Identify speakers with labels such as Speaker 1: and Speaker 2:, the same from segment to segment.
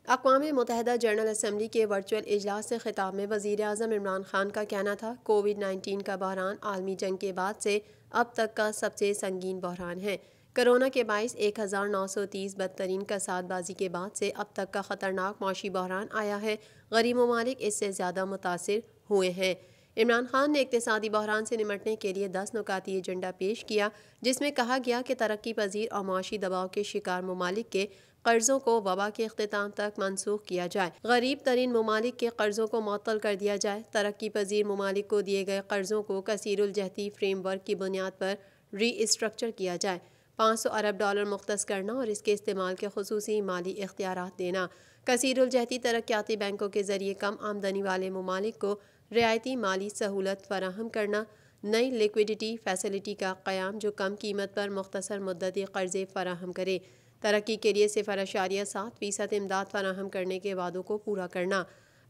Speaker 1: अक़वाम मुत्तहिदा general assembly के virtual इजलास से खिताब में वज़ीर आज़म इमरान खान का कहना था, कोविड-19 का बहरान आलमी जंग के बाद से अब तक का सबसे संगीन बहरान है। कोरोना के बाइस 1930 बदतरीन कसादबाजी के बाद से अब तक का ख़तरनाक मौशी बहरान आया है। गरीब ममालिक इससे ज़्यादा मुतासिर हुए हैं। इमरान खान ने इक़्तिसादी बहरान से निमटने के लिए 10 नुकाती एजेंडा पेश किया, जिसमें कहा गया कि तरक्की पजीर और मुआशी दबाव के शिकार ममालिक के कर्ज़ों को वबा के अख्तिताम तक मनसूख किया जाए, गरीब तरीन ममालिक के कर्ज़ों को मुअत्तल कर दिया जाए, तरक्की पजीर ममालिक को दिए गए कर्ज़ों को कसीरुल जहती फ्रेमवर्क की बुनियाद पर रीस्ट्रक्चर किया जाए, 500 अरब डॉलर मुख्तस करना और इसके इस्तेमाल के खुसूसी माली इख्तियारात देना, कसीरुल जहती तरक्याती बैंकों के जरिए कम आमदनी वाले ममालिक को रियायती माली सहूलत फराहम करना, नई लिक्विडिटी फैसिलिटी का क़याम जो कम कीमत पर मुख्तसर मुद्दती कर्ज़े फराहम करे, तरक्की के लिए 0.7% इमदाद फराहम करने के वादों को पूरा करना,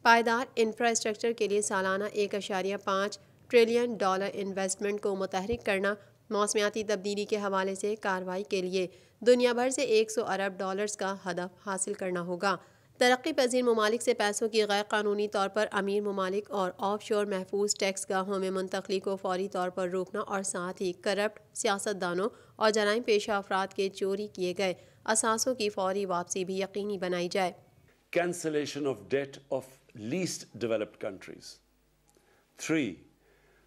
Speaker 1: पायदार इंफ्रास्ट्रक्चर के लिए सालाना 1.5 ट्रिलियन डॉलर इन्वेस्टमेंट को मुतहरिक करना, मौसमियाती तब्दीली के हवाले से कार्रवाई के लिए दुनिया भर से 100 अरब डॉलर्स का हदफ हासिल करना होगा। तरक्की पजीर ममालिक से पैसों की गैर कानूनी तौर पर अमीर ममालिक और ऑफ शोर महफूज टैक्स गाहों में मुंतकली को फौरी तौर पर रोकना और साथ ही करप्ट सियासतदानों और जराइम पेशा अफराद के चोरी किए गए असासों की फौरी वापसी भी यकीनी बनाई जाए।
Speaker 2: Cancellation of debt of least developed countries. 3.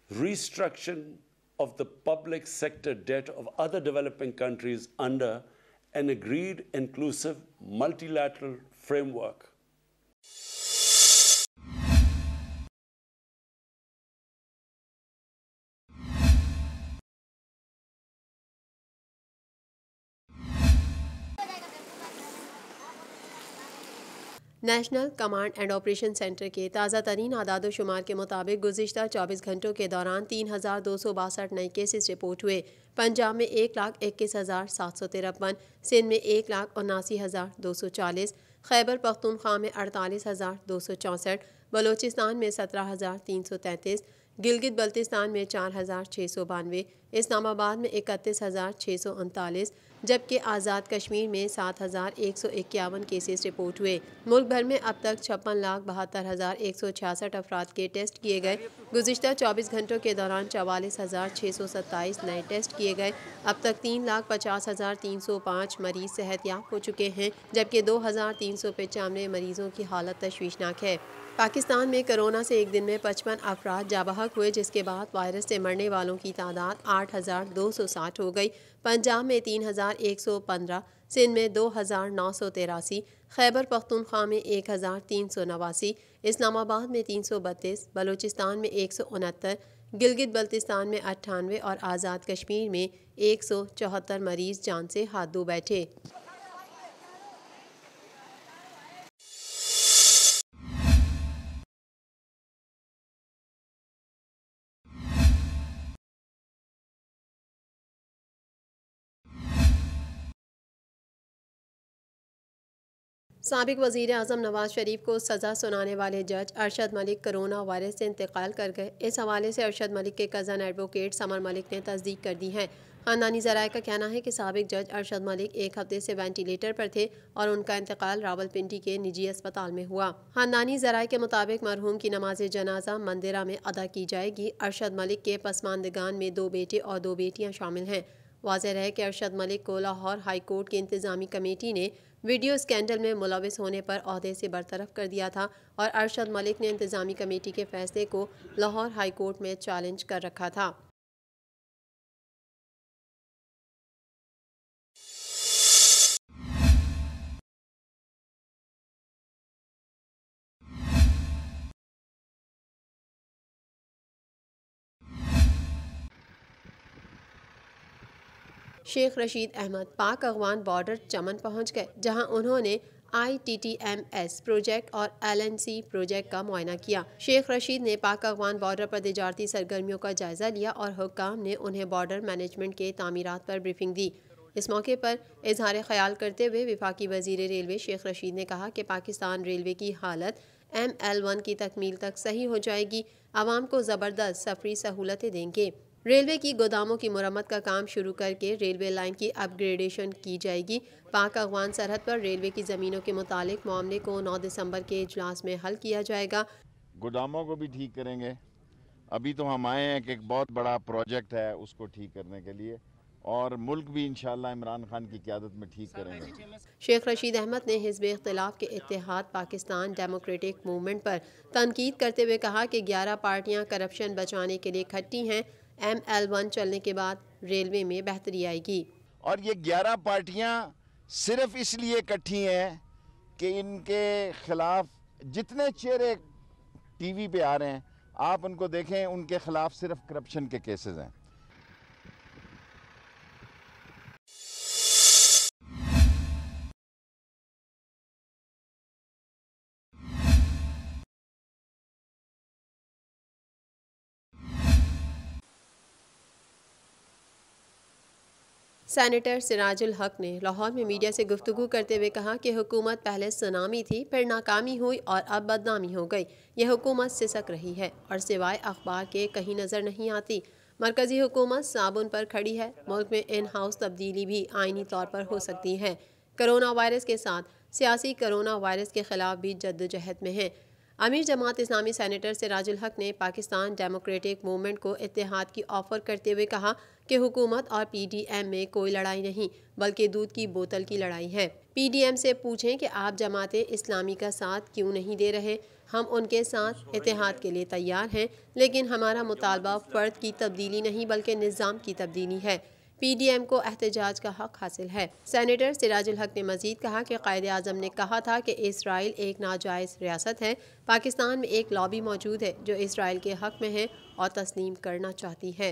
Speaker 2: Restructuring of the public sector debt of other developing countries under an agreed inclusive multilateral framework.
Speaker 1: National command and operation centre के ताज़ा तरीन आदाद शुमार के मुताबिक गुज़िश्ता 24 घंटों के दौरान 3,262 नए केसेस रिपोर्ट हुए। पंजाब में 1,21,753, सिंध में 1,79,240, खैबर पख्तूनख्वा में 48,264, बलोचिस्तान में 17,333, गिलगित बल्तिस्तान में 4,692, इस्लामाबाद में 31,639, जबकि आज़ाद कश्मीर में 7,151 केसेस रिपोर्ट हुए। मुल्क भर में अब तक 56,72,166 अफराद के टेस्ट किए गए। गुज़िश्ता 24 घंटों के दौरान 44,627 नए टेस्ट किए गए। अब तक 3,50,305 मरीज सेहतयाब हो चुके हैं, जबकि 2,395 मरीजों की हालत तशवीशनाक है। पाकिस्तान में कोरोना से एक दिन में 55 अफराद जाबहक हुए, जिसके बाद वायरस से मरने वालों की तादाद 8,260 हो गई। पंजाब में 3,115, सिंध में 2,983, खैबर पख्तूनख्वा में 1,389, इस्लामाबाद में 332, बलोचिस्तान में 169, गिलगित बल्तिस्तान में 98 और आज़ाद कश्मीर में 174 मरीज जान से हाथ धो बैठे। साबिक वज़ीर आज़म नवाज शरीफ को सज़ा सुनाने वाले जज अरशद मलिक कोरोना वायरस से इंतकाल कर गए। इस हवाले से अरशद मलिक के कज़न एडवोकेट समर मलिक ने तस्दीक कर दी है। ख़ानदानी ज़राए का कहना है कि साबिक जज अरशद मलिक एक हफ्ते से वेंटिलेटर पर थे और उनका इंतकाल रावलपिंडी के निजी अस्पताल में हुआ। ख़ानदानी ज़राए के मुताबिक मरहूम की नमाज जनाजा मंदिरा में अदा की जाएगी। अरशद मलिक के पसमानदगान में 2 बेटे और 2 बेटियाँ शामिल हैं। वाज़ेह रहे कि अरशद मलिक को लाहौर हाई कोर्ट की इंतज़ामी कमेटी ने वीडियो स्कैंडल में मुलविस होने पर ओहदे से बरतरफ कर दिया था और अरशद मलिक ने इंतज़ामी कमेटी के फैसले को लाहौर हाई कोर्ट में चैलेंज कर रखा था। शेख रशीद अहमद पाक अफगान बॉर्डर चमन पहुंच गए, जहां उन्होंने ITTMS प्रोजेक्ट और LNC प्रोजेक्ट का मुआयना किया। शेख रशीद ने पाक अफगान बॉर्डर पर तिजारती सरगर्मियों का जायजा लिया और हुक्काम ने उन्हें बॉर्डर मैनेजमेंट के तामीरात पर ब्रीफिंग दी। इस मौके पर इजहार ख्याल करते हुए वफाकी वजीर रेलवे शेख रशीद ने कहा कि पाकिस्तान रेलवे की हालत ML1 की तकमील तक सही हो जाएगी, आवाम को ज़बरदस्त सफरी सहूलतें देंगे। रेलवे की गोदामों की मुरम्मत का काम शुरू करके रेलवे लाइन की अपग्रेडेशन की जाएगी। पाक अफगान सरहद पर रेलवे की ज़मीनों के मुतालिक मामले को 9 दिसंबर के इजलास में हल किया जाएगा।
Speaker 3: गोदामों को भी ठीक करेंगे। अभी तो हम आए हैं कि एक बहुत बड़ा प्रोजेक्ट है उसको ठीक करने के लिए, और मुल्क भी इंशाल्लाह इमरान खान की क़यादत में ठीक करेंगे।
Speaker 1: शेख रशीद अहमद ने हिज़्ब इख्तिलाफ के इत्तेहाद पाकिस्तान डेमोक्रेटिक मूवमेंट पर तनकीद करते हुए कहा कि 11 पार्टियां करप्शन बचाने के लिए इकट्ठी हैं। ML1 चलने के बाद रेलवे में बेहतरी आएगी।
Speaker 3: और ये 11 पार्टियां सिर्फ इसलिए इकट्ठी हैं कि इनके खिलाफ जितने चेहरे टीवी पे आ रहे हैं, आप उनको देखें, उनके खिलाफ सिर्फ करप्शन के केसेस हैं।
Speaker 1: सेनेटर सिराजुल हक ने लाहौर में मीडिया से गुफ्तगू करते हुए कहा कि हुकूमत पहले सुनामी थी, फिर नाकामी हुई और अब बदनामी हो गई। यह हुकूमत सिसक रही है और सिवाय अखबार के कहीं नज़र नहीं आती। मरकज़ी हुकूमत साबुन पर खड़ी है। मुल्क में इन हाउस तब्दीली भी आइनी तौर पर हो सकती है। कोरोना वायरस के साथ सियासी कोरोना वायरस के खिलाफ भी जद्दोजहद में है। अमीर जमात इस्लामी सेनेटर सिराजुल हक ने पाकिस्तान डेमोक्रेटिक मूवमेंट को इत्तेहाद की ऑफ़र करते हुए कहा कि हुकूमत और PDM में कोई लड़ाई नहीं, बल्कि दूध की बोतल की लड़ाई है। PDM से पूछें कि आप जमात इस्लामी का साथ क्यों नहीं दे रहे। हम उनके साथ इत्तेहाद के लिए तैयार हैं, लेकिन हमारा मुतालबा फ़र्द की तब्दीली नहीं बल्कि निज़ाम की तब्दीली है। PDM को एहतजाज का हक हासिल है। सेनेटर सिराजुल हक ने मज़ीद कहा कि क़ायद-ए-आज़म ने कहा था कि इसराइल एक नाजायज़ रियासत है। पाकिस्तान में एक लॉबी मौजूद है जो इसराइल के हक़ में है और तस्लीम करना चाहती है।